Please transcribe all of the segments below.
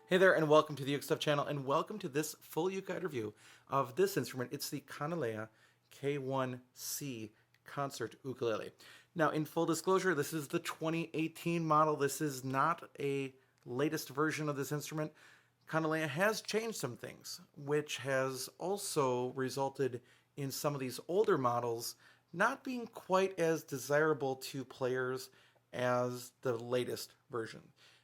Hey there, and welcome to the UkeStuff channel, and welcome to this full UkeGuide review of this instrument. It's the Kanile'a K-1 concert ukulele. Now, in full disclosure, this is the 2018 model. This is not a latest version of this instrument. Kanile'a has changed some things, which has also resulted in some of these older models not being quite as desirable to players as the latest version.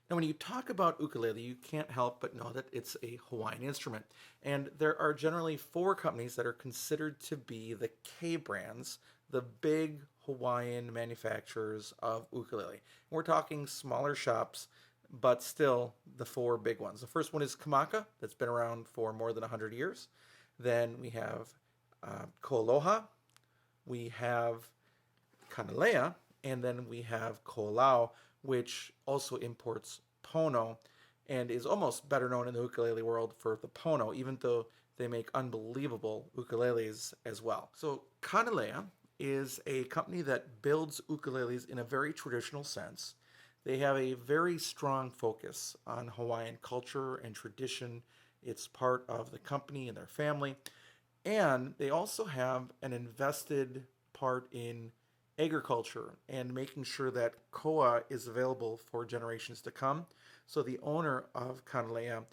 Now, when you talk about ukulele, you can't help but know that it's a Hawaiian instrument. And there are generally four companies that are considered to be the K brands, the big Hawaiian manufacturers of ukulele. We're talking smaller shops, but still the four big ones. The first one is Kamaka, that's been around for more than 100 years. Then we have Koaloha, we have Kanile'a, and then we have Ko'olau, which also imports pono and is almost better known in the ukulele world for the pono, even though they make unbelievable ukuleles as well. So Kanile'a is a company that builds ukuleles in a very traditional sense. They have a very strong focus on Hawaiian culture and tradition. It's part of the company and their family. And they also have an invested part in agriculture and making sure that koa is available for generations to come. So the owner of Kanile'a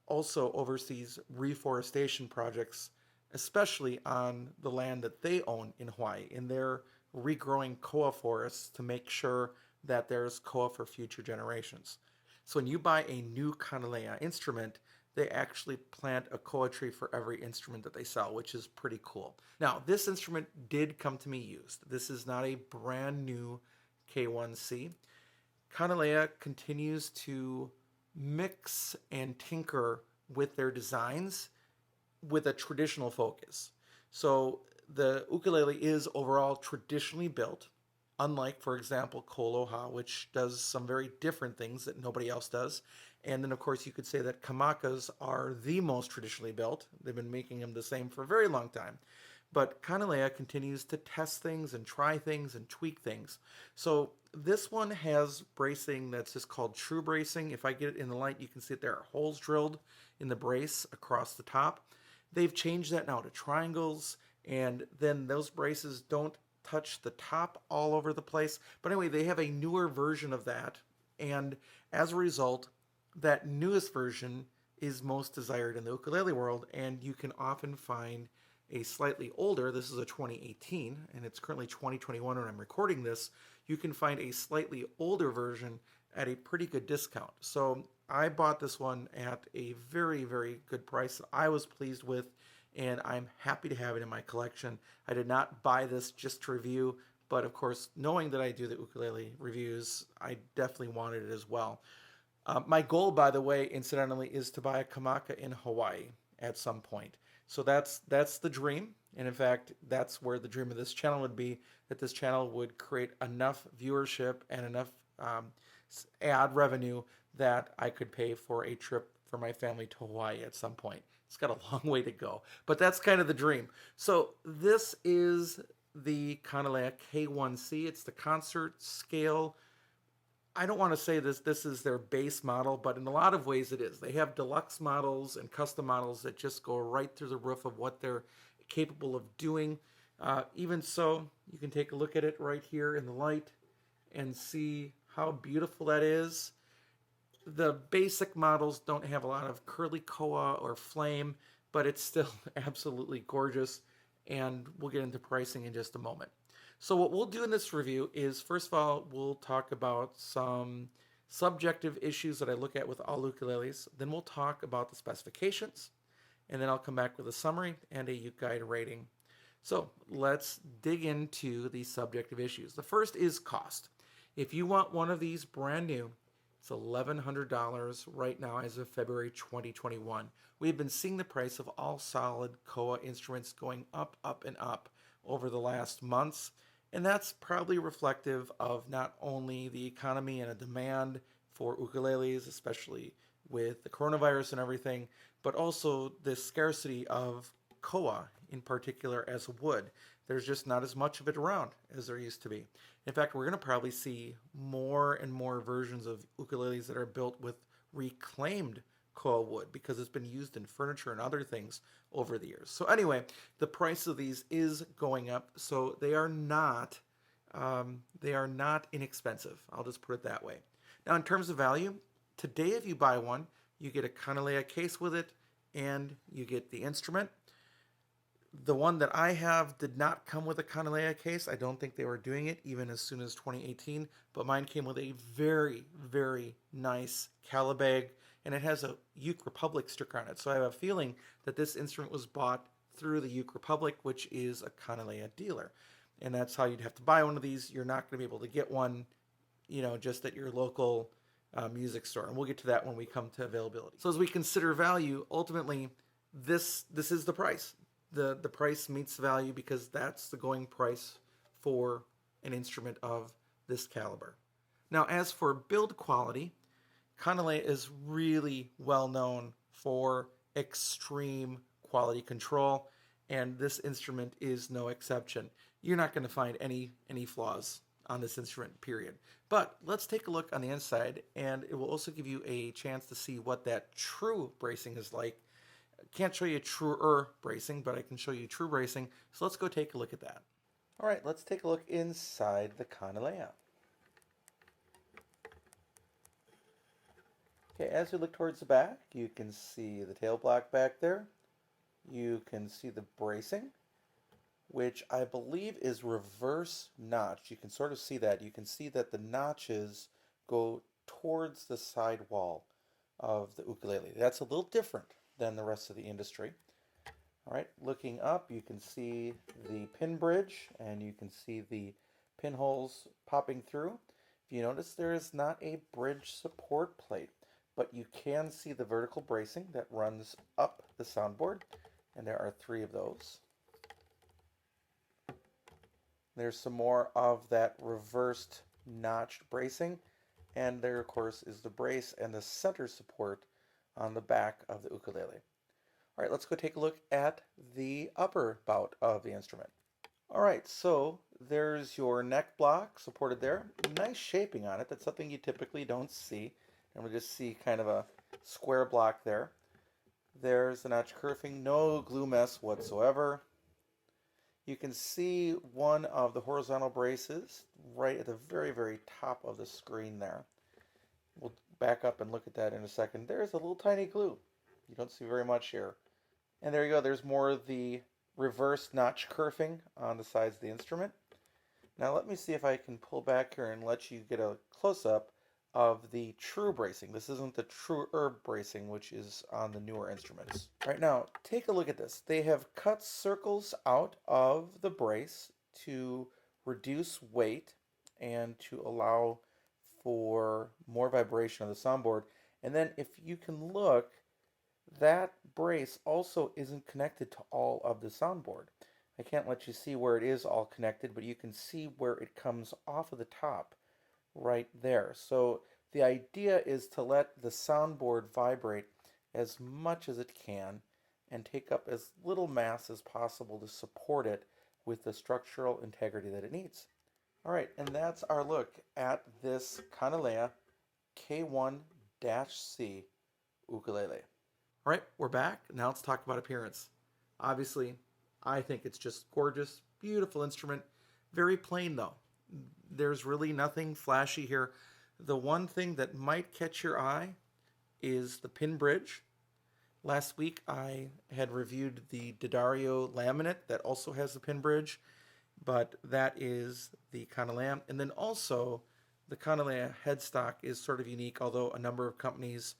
also oversees reforestation projects, especially on the land that they own in Hawaii, and they're regrowing koa forests to make sure that there's koa for future generations. So when you buy a new Kanile'a instrument, they actually plant a koa tree for every instrument that they sell, which is pretty cool. Now, this instrument did come to me used. This is not a brand new K-1. Kanile'a continues to mix and tinker with their designs with a traditional focus. So the ukulele is overall traditionally built, unlike, for example, Koaloha, which does some very different things that nobody else does. And then, of course, you could say that Kamakas are the most traditionally built. They've been making them the same for a very long time. But Kanile'a continues to test things and try things and tweak things. So this one has bracing that's just called true bracing. If I get it in the light, you can see that there are holes drilled in the brace across the top. They've changed that now to triangles, and then those braces don't touch the top all over the place. But anyway, they have a newer version of that, and as a result, that newest version is most desired in the ukulele world, and you can often find a slightly older, this is a 2018, and it's currently 2021 when I'm recording this, you can find a slightly older version at a pretty good discount. So I bought this one at a very, very good price that I was pleased with, and I'm happy to have it in my collection. I did not buy this just to review, but of course, knowing that I do the ukulele reviews, I definitely wanted it as well. My goal, by the way, incidentally, is to buy a Kamaka in Hawaii at some point. So that's the dream. And in fact, that's where the dream of this channel would be, that this channel would create enough viewership and enough ad revenue that I could pay for a trip for my family to Hawaii at some point. It's got a long way to go, but that's kind of the dream. So this is the Kanile'a K-1. It's the concert scale. I don't want to say this is their base model, but in a lot of ways it is. They have deluxe models and custom models that just go right through the roof of what they're capable of doing. Even so, you can take a look at it right here in the light and see how beautiful that is. The basic models don't have a lot of curly koa or flame, but it's still absolutely gorgeous, and we'll get into pricing in just a moment. So what we'll do in this review is, first of all, we'll talk about some subjective issues that I look at with all ukuleles. Then we'll talk about the specifications, and then I'll come back with a summary and a UkeGuide rating. So let's dig into the subjective issues. The first is cost. If you want one of these brand new, it's $1,100 right now as of February 2021. We've been seeing the price of all solid koa instruments going up, and up over the last months. And that's probably reflective of not only the economy and a demand for ukuleles, especially with the coronavirus and everything, but also the scarcity of koa in particular as wood. There's just not as much of it around as there used to be. In fact, we're going to probably see more and more versions of ukuleles that are built with reclaimed koa wood because it's been used in furniture and other things over the years. So anyway, the price of these is going up, so they are not inexpensive. I'll just put it that way. Now, in terms of value, today if you buy one, you get a Kanile'a case with it, and you get the instrument. The one that I have did not come with a Kanile'a case. I don't think they were doing it even as soon as 2018, but mine came with a very, very nice Calibag, and it has a Uke Republic sticker on it. So I have a feeling that this instrument was bought through the Uke Republic, which is a Kanile'a dealer. And that's how you'd have to buy one of these. You're not going to be able to get one, just at your local music store. And we'll get to that when we come to availability. So as we consider value, ultimately, this is the price. The price meets the value because that's the going price for an instrument of this caliber. Now, as for build quality, Kanile'a is really well known for extreme quality control, and this instrument is no exception. You're not going to find any flaws on this instrument, period. But let's take a look on the inside, and it will also give you a chance to see what that true bracing is like. Can't show you truer bracing, but I can show you true bracing. So let's go take a look at that. All right, let's take a look inside the Kanile'a. Okay, as we look towards the back, you can see the tail block back there. You can see the bracing, which I believe is reverse notched. You can sort of see that. You can see that the notches go towards the side wall of the ukulele. That's a little different than the rest of the industry. All right, looking up, you can see the pin bridge, and you can see the pinholes popping through. If you notice, there is not a bridge support plate, but you can see the vertical bracing that runs up the soundboard, and there are 3 of those. There's some more of that reversed notched bracing, and there, of course, is the brace and the center support on the back of the ukulele. All right, let's go take a look at the upper bout of the instrument. All right, so there's your neck block supported there. Nice shaping on it. That's something you typically don't see. And we just see kind of a square block there. There's the notch kerfing, no glue mess whatsoever. You can see one of the horizontal braces right at the very, very top of the screen there. We'll back up and look at that in a second. There's a little tiny glue. You don't see very much here. And there you go. There's more of the reverse notch kerfing on the sides of the instrument. Now let me see if I can pull back here and let you get a close-up of the true bracing. This isn't the true herb bracing, which is on the newer instruments. Right now, take a look at this. They have cut circles out of the brace to reduce weight and to allow for more vibration of the soundboard. And then if you can look, that brace also isn't connected to all of the soundboard. I can't let you see where it is all connected, but you can see where it comes off of the top right there. So the idea is to let the soundboard vibrate as much as it can and take up as little mass as possible to support it with the structural integrity that it needs. All right, and that's our look at this Kanile'a K-1-C ukulele. All right, we're back. Now let's talk about appearance. Obviously, I think it's just gorgeous, beautiful instrument. Very plain though. There's really nothing flashy here. The one thing that might catch your eye is the pin bridge. Last week I had reviewed the D'Addario laminate that also has the pin bridge, but that is the Kanile'a. And then also the Kanile'a headstock is sort of unique, although a number of companies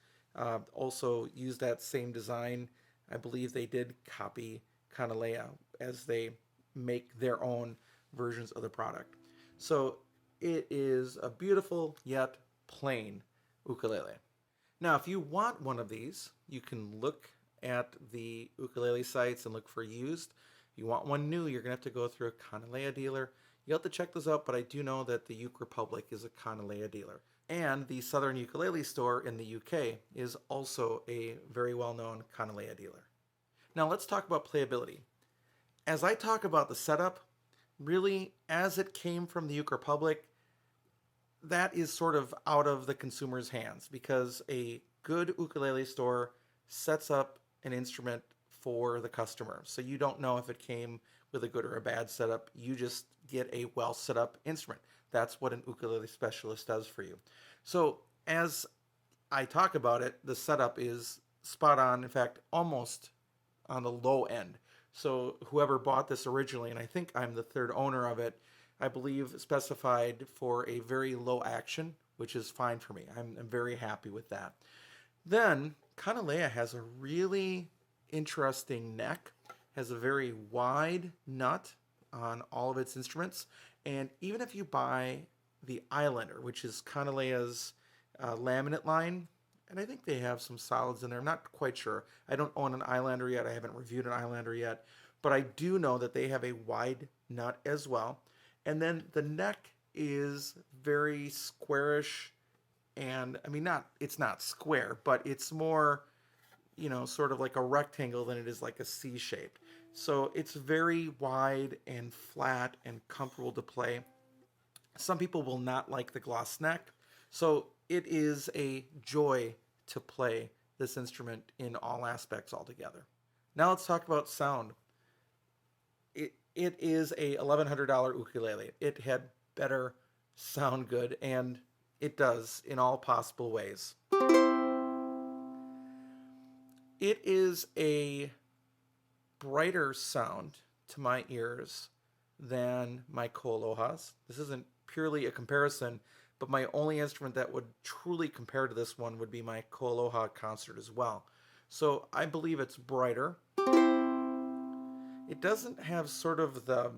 also use that same design. I believe they did copy Kanile'a as they make their own versions of the product. So it is a beautiful yet plain ukulele. Now, if you want one of these, you can look at the ukulele sites and look for used. If you want one new, you're going to have to go through a Kanile'a dealer. You'll have to check those out, but I do know that the Uke Republic is a Kanile'a dealer. And the Southern Ukulele Store in the UK is also a very well-known Kanile'a dealer. Now let's talk about playability. As I talk about the setup, really, as it came from the Uke Republic, that is sort of out of the consumer's hands because a good ukulele store sets up an instrument for the customer. So you don't know if it came with a good or a bad setup. You just get a well set up instrument. That's what an ukulele specialist does for you. So as I talk about it, the setup is spot on. In fact, almost on the low end. So whoever bought this originally, and I think I'm the third owner of it, I believe specified for a very low action, which is fine for me. I'm very happy with that. Then Kanile'a has a really interesting neck, has a very wide nut on all of its instruments, and even if you buy the Islander, which is Kanile'a's laminate line, and I think they have some solids in there. I'm not quite sure. I don't own an Islander yet. I haven't reviewed an Islander yet, but I do know that they have a wide nut as well. And then the neck is very squarish, and I mean, it's not square, but it's more, sort of like a rectangle than it is like a C shape. So it's very wide and flat and comfortable to play. Some people will not like the gloss neck, so it is a joy to play this instrument in all aspects altogether. Now let's talk about sound. It is a $1,100 ukulele. It had better sound good, and it does in all possible ways. It is a brighter sound to my ears than my K-1's. This isn't purely a comparison, but my only instrument that would truly compare to this one would be my K-1 concert as well. So I believe it's brighter. It doesn't have sort of the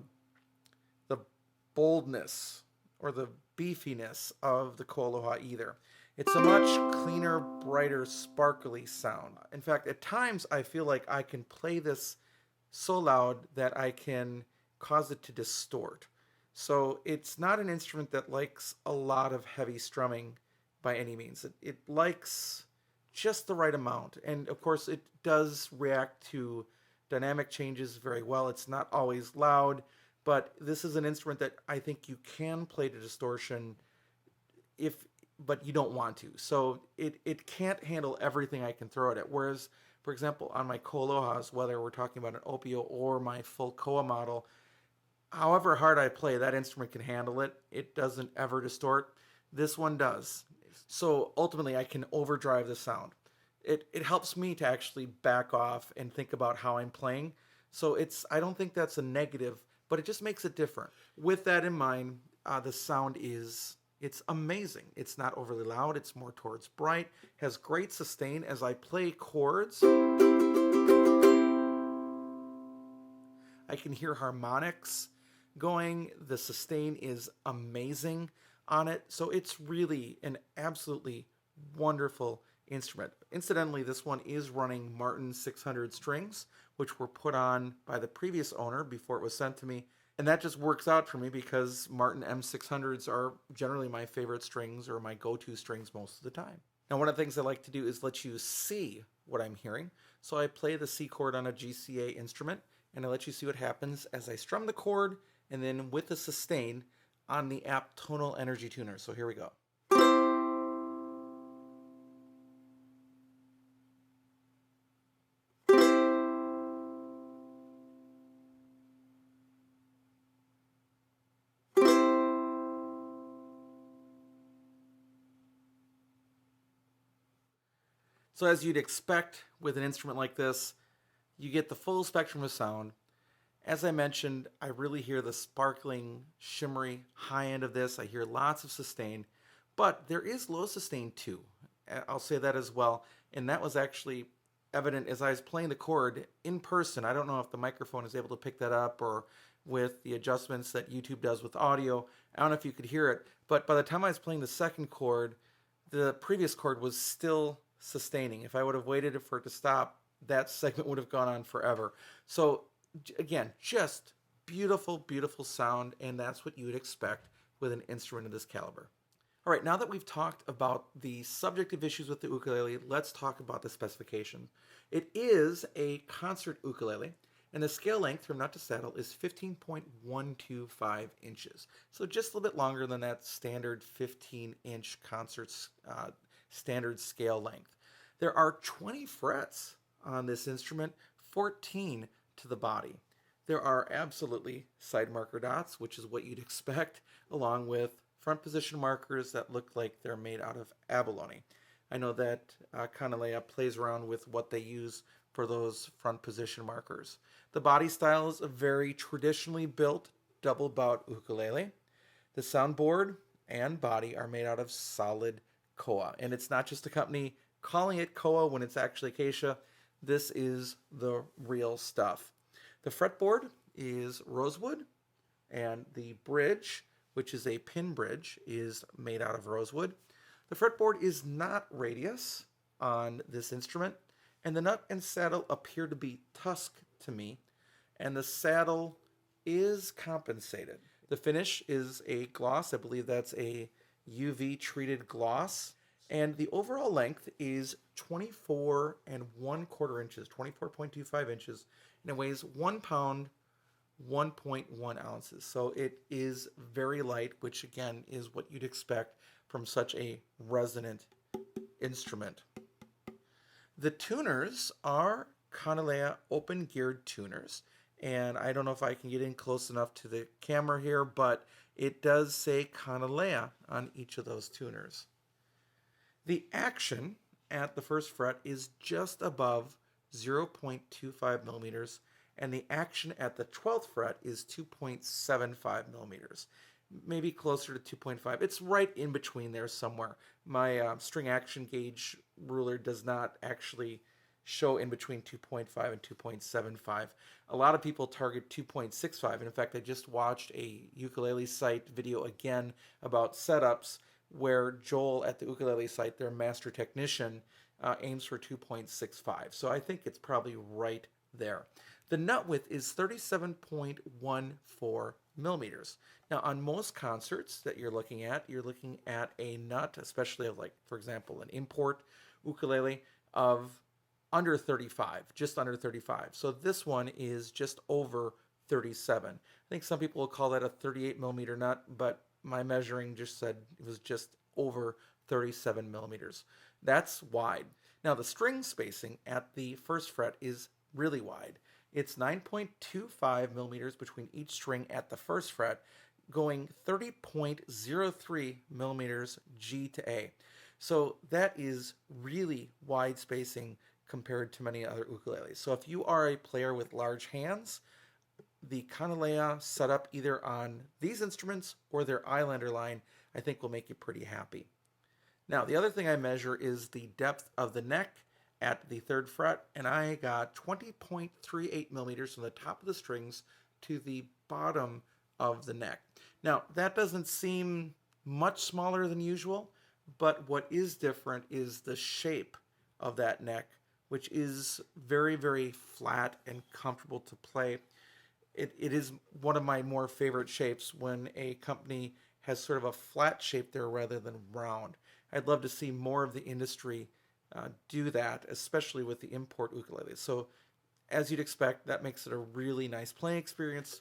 boldness or the beefiness of the K-1 either. It's a much cleaner, brighter, sparkly sound. In fact, at times I feel like I can play this so loud that I can cause it to distort. So it's not an instrument that likes a lot of heavy strumming by any means. It likes just the right amount. And of course, it does react to dynamic changes very well. It's not always loud, but this is an instrument that I think you can play to distortion but you don't want to. So it can't handle everything I can throw at it. Whereas, for example, on my K-1's, whether we're talking about an Opio or my full Koa model, however hard I play, that instrument can handle it. It doesn't ever distort. This one does. So ultimately, I can overdrive the sound. It helps me to actually back off and think about how I'm playing. So I don't think that's a negative, but it just makes it different. With that in mind, the sound it's amazing. It's not overly loud. It's more towards bright. Has great sustain as I play chords. I can hear harmonics going. The sustain is amazing on it. So it's really an absolutely wonderful instrument. Incidentally, this one is running Martin 600 strings, which were put on by the previous owner before it was sent to me. And that just works out for me because Martin M600s are generally my favorite strings or my go-to strings most of the time. Now, one of the things I like to do is let you see what I'm hearing. So I play the C chord on a GCA instrument, and I let you see what happens as I strum the chord and then with the sustain on the app Tonal Energy Tuner. So here we go. So as you'd expect with an instrument like this, you get the full spectrum of sound. As I mentioned, I really hear the sparkling, shimmery high end of this. I hear lots of sustain, but there is low sustain too. I'll say that as well. And that was actually evident as I was playing the chord in person. I don't know if the microphone is able to pick that up or with the adjustments that YouTube does with audio. I don't know if you could hear it, but by the time I was playing the second chord, the previous chord was still sustaining. If I would have waited for it to stop, that segment would have gone on forever. So again, just beautiful, beautiful sound, and that's what you would expect with an instrument of this caliber. All right, now that we've talked about the subjective issues with the ukulele, let's talk about the specification. It is a concert ukulele, and the scale length from nut to saddle is 15.125 inches. So just a little bit longer than that standard 15-inch concert standard scale length. There are 20 frets on this instrument, 14 to the body. There are absolutely side marker dots, which is what you'd expect, along with front position markers that look like they're made out of abalone. I know that Kanile'a plays around with what they use for those front position markers. The body style is a very traditionally built double bout ukulele. The soundboard and body are made out of solid koa. And it's not just a company calling it koa when it's actually acacia. This is the real stuff. The fretboard is rosewood, and the bridge, which is a pin bridge, is made out of rosewood. The fretboard is not radius on this instrument, and the nut and saddle appear to be tusk to me, and the saddle is compensated. The finish is a gloss. I believe that's a UV treated gloss. And the overall length is 24 and 1/4 inches, 24.25 inches, and it weighs 1 pound, 1.1 ounces. So it is very light, which again is what you'd expect from such a resonant instrument. The tuners are Kanile'a open geared tuners. And I don't know if I can get in close enough to the camera here, but it does say Kanile'a on each of those tuners. The action at the first fret is just above 0.25 millimeters, and the action at the 12th fret is 2.75 millimeters, maybe closer to 2.5. It's right in between there somewhere. My string action gauge ruler does not actually show in between 2.5 and 2.75. A lot of people target 2.65. And in fact, I just watched a ukulele site video again about setups where Joel at the ukulele site, their master technician, aims for 2.65. So I think it's probably right there. The nut width is 37.14 millimeters. Now, on most concerts that you're looking at a nut, especially of, like, for example, an import ukulele, of under 35, just under 35. So this one is just over 37. I think some people will call that a 38 millimeter nut, but my measuring just said it was just over 37 millimeters. That's wide. Now the string spacing at the first fret is really wide. It's 9.25 millimeters between each string at the first fret, going 30.03 millimeters G to A. So that is really wide spacing compared to many other ukuleles. So if you are a player with large hands, the Kanile'a setup either on these instruments or their Islander line, I think will make you pretty happy. Now, the other thing I measure is the depth of the neck at the third fret, and I got 20.38 millimeters from the top of the strings to the bottom of the neck. Now, that doesn't seem much smaller than usual, but what is different is the shape of that neck, which is very, very flat and comfortable to play. It is one of my more favorite shapes when a company has sort of a flat shape there rather than round. I'd love to see more of the industry do that, especially with the import ukuleles. So as you'd expect, that makes it a really nice playing experience.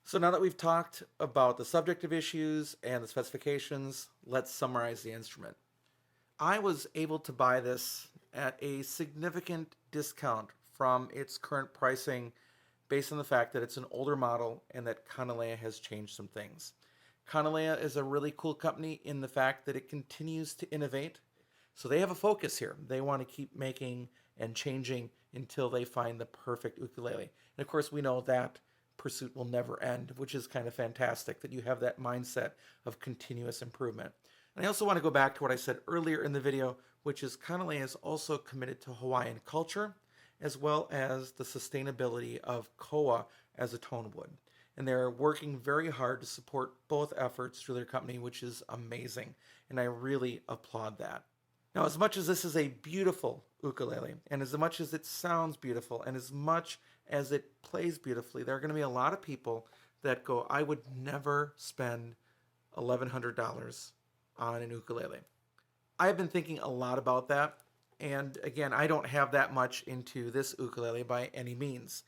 So now that we've talked about the subjective issues and the specifications, let's summarize the instrument. I was able to buy this at a significant discount from its current pricing based on the fact that it's an older model and that Kanile'a has changed some things. Kanile'a is a really cool company in the fact that it continues to innovate. So they have a focus here. They want to keep making and changing until they find the perfect ukulele. And of course, we know that pursuit will never end, which is kind of fantastic that you have that mindset of continuous improvement. And I also want to go back to what I said earlier in the video, which is Kanile'a is also committed to Hawaiian culture, as well as the sustainability of koa as a tone wood. And they're working very hard to support both efforts through their company, which is amazing. And I really applaud that. Now, as much as this is a beautiful ukulele, and as much as it sounds beautiful, and as much as it plays beautifully, there are going to be a lot of people that go, I would never spend $1,100 on an ukulele. I've been thinking a lot about that. And again, I don't have that much into this ukulele by any means.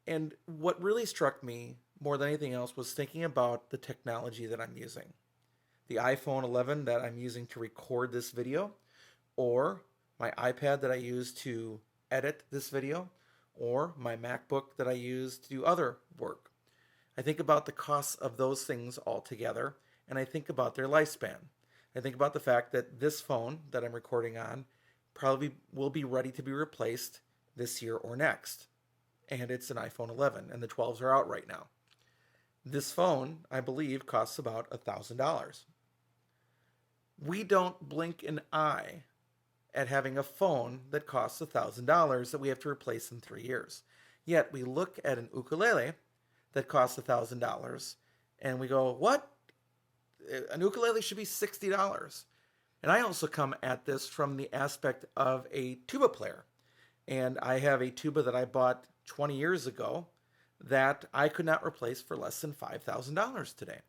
And what really struck me more than anything else was thinking about the technology that I'm using. The iPhone 11 that I'm using to record this video, or my iPad that I use to edit this video, or my MacBook that I use to do other work. I think about the costs of those things all together, and I think about their lifespan. I think about the fact that this phone that I'm recording on probably will be ready to be replaced this year or next. And it's an iPhone 11, and the 12s are out right now. This phone, I believe, costs about $1,000. We don't blink an eye at having a phone that costs $1,000 that we have to replace in 3 years. Yet we look at an ukulele that costs $1,000 and we go, what? An ukulele should be $60. And I also come at this from the aspect of a tuba player. And I have a tuba that I bought 20 years ago that I could not replace for less than $5,000 today.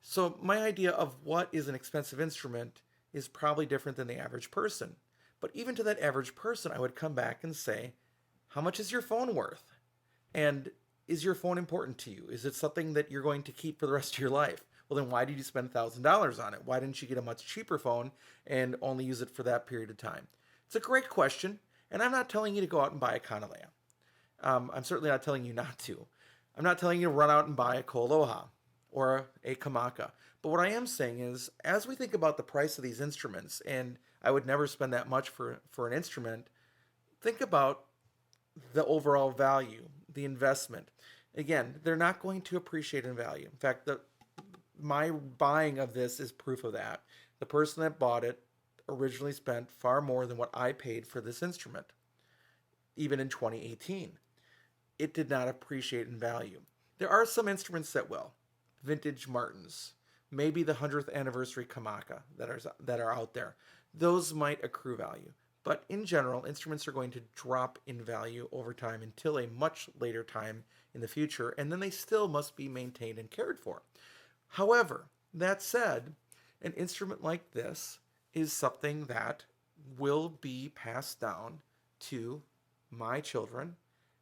So my idea of what is an expensive instrument is probably different than the average person. But even to that average person, I would come back and say, how much is your phone worth? And is your phone important to you? Is it something that you're going to keep for the rest of your life? Well, then why did you spend $1,000 on it? Why didn't you get a much cheaper phone and only use it for that period of time? It's a great question, and I'm not telling you to go out and buy a Kanile'a. I'm certainly not telling you not to. I'm not telling you to run out and buy a K-1 or a Kamaka. But what I am saying is, as we think about the price of these instruments, and I would never spend that much for an instrument, think about the overall value, the investment. Again, they're not going to appreciate in value. In fact, my buying of this is proof of that. The person that bought it originally spent far more than what I paid for this instrument, even in 2018. It did not appreciate in value. There are some instruments that will. Vintage Martins, maybe the 100th anniversary Kamaka that are out there. Those might accrue value. But in general, instruments are going to drop in value over time until a much later time in the future, and then they still must be maintained and cared for. However, that said, an instrument like this is something that will be passed down to my children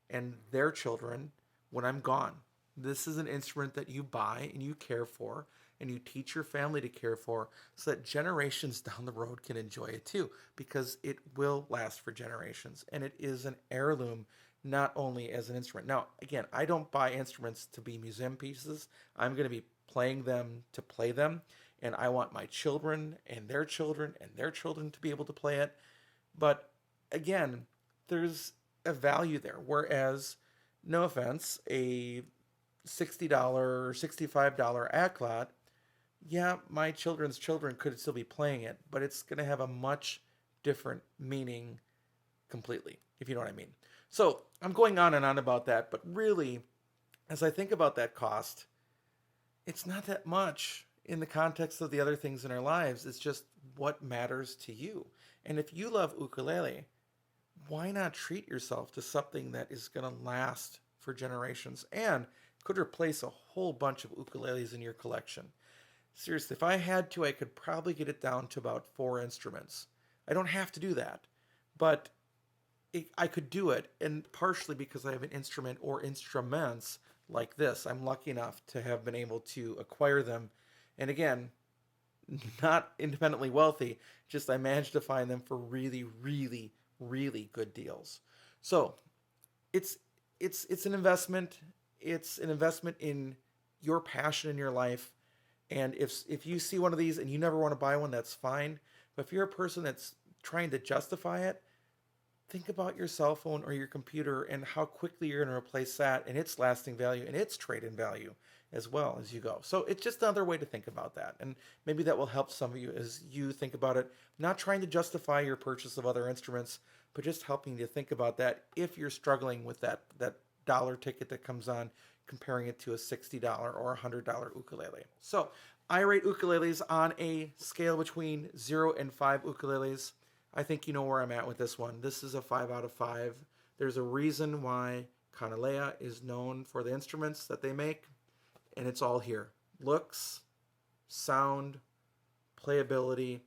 and their children when I'm gone. This is an instrument that you buy and you care for and you teach your family to care for so that generations down the road can enjoy it too, because it will last for generations. And it is an heirloom, not only as an instrument. Now, again, I don't buy instruments to be museum pieces. I'm going to be playing them to play them. And I want my children and their children and their children to be able to play it. But again, there's a value there. Whereas, no offense, a $60 or $65 Acklot, yeah, my children's children could still be playing it, but it's going to have a much different meaning completely, if you know what I mean. So I'm going on and on about that, but really, as I think about that cost, it's not that much in the context of the other things in our lives. It's just what matters to you. And if you love ukulele, why not treat yourself to something that is going to last for generations and could replace a whole bunch of ukuleles in your collection? Seriously, if I had to, I could probably get it down to about 4 instruments. I don't have to do that, but I could do it, and partially because I have an instrument or instruments like this. I'm lucky enough to have been able to acquire them, and again, not independently wealthy, just I managed to find them for really, really, really good deals. So it's an investment. It's an investment in your passion in your life. And if you see one of these and you never want to buy one, that's fine. But if you're a person that's trying to justify it, think about your cell phone or your computer and how quickly you're going to replace that and its lasting value and its trade-in value as well as you go. So it's just another way to think about that. And maybe that will help some of you as you think about it, not trying to justify your purchase of other instruments, but just helping you think about that if you're struggling with that dollar ticket that comes on, comparing it to a $60 or $100 ukulele. So I rate ukuleles on a scale between 0 and 5 ukuleles. I think you know where I'm at with this one. This is a 5 out of 5. There's a reason why Kanile'a is known for the instruments that they make, and it's all here. Looks, sound, playability.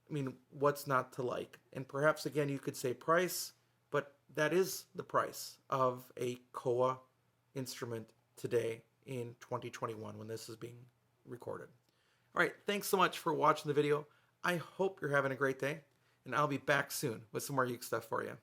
I mean, what's not to like? And perhaps, again, you could say price, but that is the price of a koa instrument today in 2021 when this is being recorded. All right, thanks so much for watching the video. I hope you're having a great day. and I'll be back soon with some more Uke stuff for you.